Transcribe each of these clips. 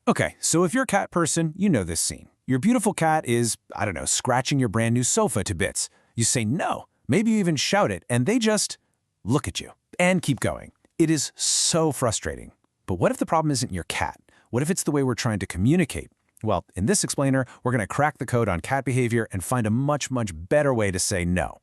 Okay, so if you're a cat person, you know this scene. Your beautiful cat is, I don't know, scratching your brand new sofa to bits. You say no, maybe you even shout it, and they just look at you and keep going. It is so frustrating. But what if the problem isn't your cat? What if it's the way we're trying to communicate? Well, in this explainer, we're going to crack the code on cat behavior and find a much better way to say no.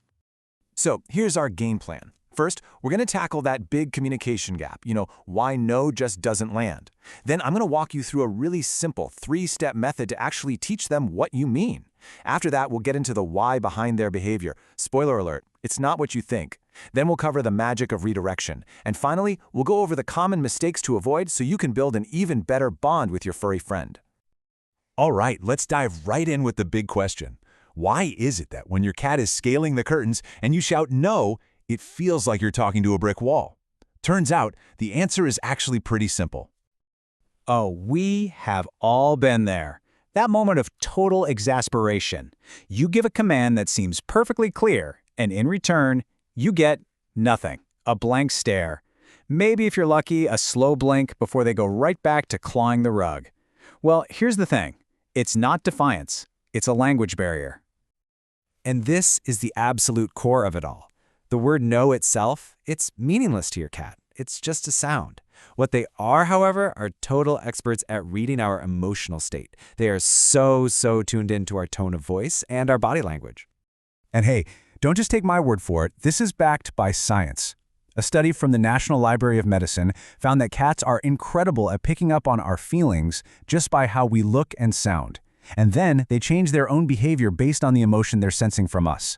So here's our game plan. First, we're going to tackle that big communication gap, why no just doesn't land. Then I'm going to walk you through a really simple 3-step method to actually teach them what you mean. After that, we'll get into the why behind their behavior. Spoiler alert, it's not what you think. Then we'll cover the magic of redirection. And finally, we'll go over the common mistakes to avoid so you can build an even better bond with your furry friend. All right, let's dive right in with the big question. Why is it that when your cat is scaling the curtains and you shout no, it feels like you're talking to a brick wall? Turns out, the answer is actually pretty simple. Oh, we have all been there. That moment of total exasperation. You give a command that seems perfectly clear, and in return, you get nothing. A blank stare. Maybe if you're lucky, a slow blink before they go right back to clawing the rug. Well, here's the thing. It's not defiance. It's a language barrier. And this is the absolute core of it all. The word no itself, it's meaningless to your cat. It's just a sound. What they are, however, are total experts at reading our emotional state. They are so tuned into our tone of voice and our body language. And hey, don't just take my word for it. This is backed by science. A study from the National Library of Medicine found that cats are incredible at picking up on our feelings just by how we look and sound. And then they change their own behavior based on the emotion they're sensing from us.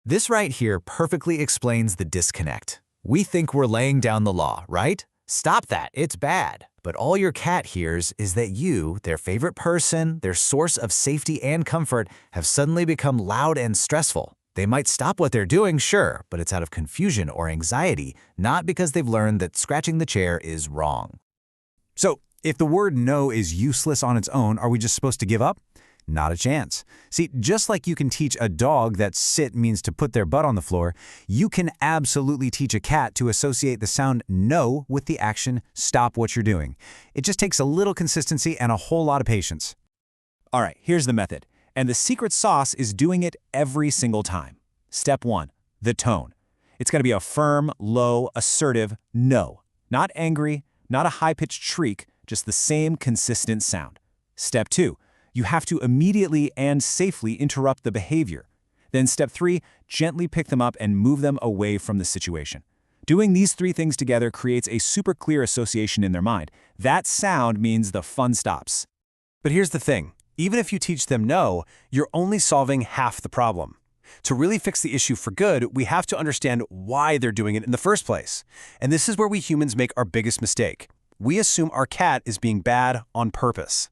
This right here perfectly explains the disconnect. We think we're laying down the law, right? Stop that, it's bad. But all your cat hears is that you, their favorite person, their source of safety and comfort, have suddenly become loud and stressful. They might stop what they're doing, sure, but it's out of confusion or anxiety, not because they've learned that scratching the chair is wrong. So, if the word no is useless on its own, are we just supposed to give up? Not a chance. See, just like you can teach a dog that sit means to put their butt on the floor, you can absolutely teach a cat to associate the sound no with the action stop what you're doing. It just takes a little consistency and a whole lot of patience. All right, here's the method. And the secret sauce is doing it every single time. Step 1, the tone. It's going to be a firm, low, assertive no. Not angry, not a high-pitched shriek, just the same consistent sound. Step 2, you have to immediately and safely interrupt the behavior. Then step 3, gently pick them up and move them away from the situation. Doing these 3 things together creates a super clear association in their mind. That sound means the fun stops. But here's the thing. Even if you teach them no, you're only solving half the problem. To really fix the issue for good, we have to understand why they're doing it in the first place. And this is where we humans make our biggest mistake. We assume our cat is being bad on purpose.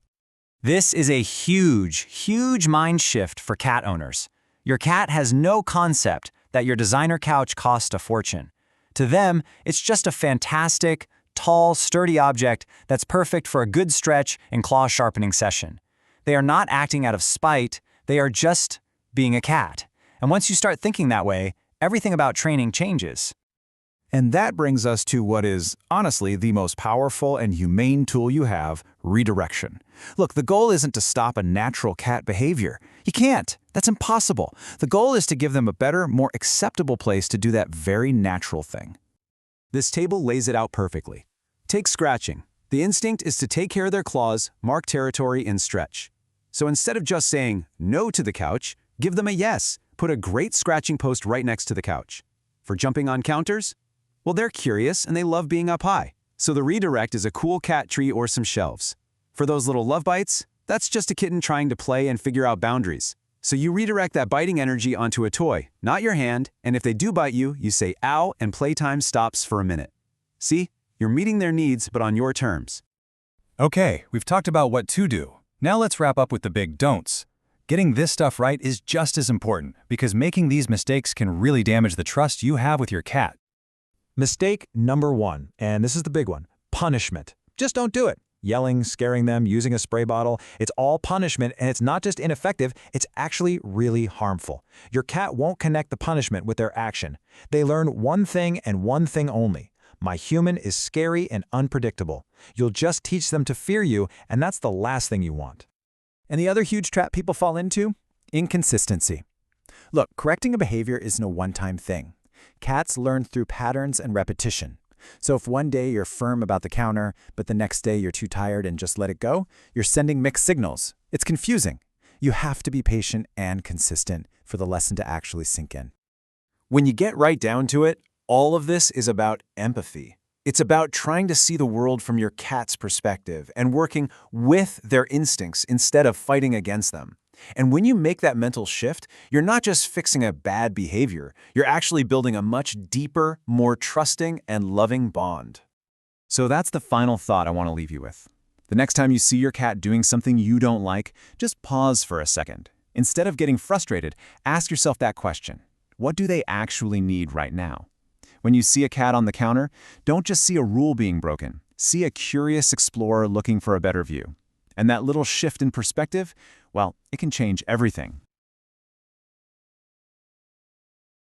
This is a huge mind shift for cat owners. Your cat has no concept that your designer couch cost a fortune. To them, it's just a fantastic, tall, sturdy object that's perfect for a good stretch and claw-sharpening session. They are not acting out of spite, they are just being a cat. And once you start thinking that way, everything about training changes. And that brings us to what is, honestly, the most powerful and humane tool you have, redirection. Look, the goal isn't to stop a natural cat behavior. You can't. That's impossible. The goal is to give them a better, more acceptable place to do that very natural thing. This table lays it out perfectly. Take scratching. The instinct is to take care of their claws, mark territory, and stretch. So instead of just saying no to the couch, give them a yes. Put a great scratching post right next to the couch. For jumping on counters? Well, they're curious and they love being up high. So the redirect is a cool cat tree or some shelves. For those little love bites, that's just a kitten trying to play and figure out boundaries. So you redirect that biting energy onto a toy, not your hand, and if they do bite you, you say ow and playtime stops for a minute. See? You're meeting their needs, but on your terms. Okay, we've talked about what to do. Now let's wrap up with the big don'ts. Getting this stuff right is just as important because making these mistakes can really damage the trust you have with your cat. Mistake number 1, and this is the big one, punishment. Just don't do it. Yelling, scaring them, using a spray bottle, it's all punishment, and it's not just ineffective, it's actually really harmful. Your cat won't connect the punishment with their action. They learn one thing and one thing only. My human is scary and unpredictable. You'll just teach them to fear you, and that's the last thing you want. And the other huge trap people fall into? Inconsistency. Look, correcting a behavior isn't a one-time thing. Cats learn through patterns and repetition. So if one day you're firm about the counter, but the next day you're too tired and just let it go, you're sending mixed signals. It's confusing. You have to be patient and consistent for the lesson to actually sink in. When you get right down to it, all of this is about empathy. It's about trying to see the world from your cat's perspective and working with their instincts instead of fighting against them. And when you make that mental shift, you're not just fixing a bad behavior, you're actually building a much deeper, more trusting and loving bond. So that's the final thought I want to leave you with. The next time you see your cat doing something you don't like, just pause for a second. Instead of getting frustrated, ask yourself that question. What do they actually need right now? When you see a cat on the counter, don't just see a rule being broken. See a curious explorer looking for a better view. And that little shift in perspective, well, it can change everything.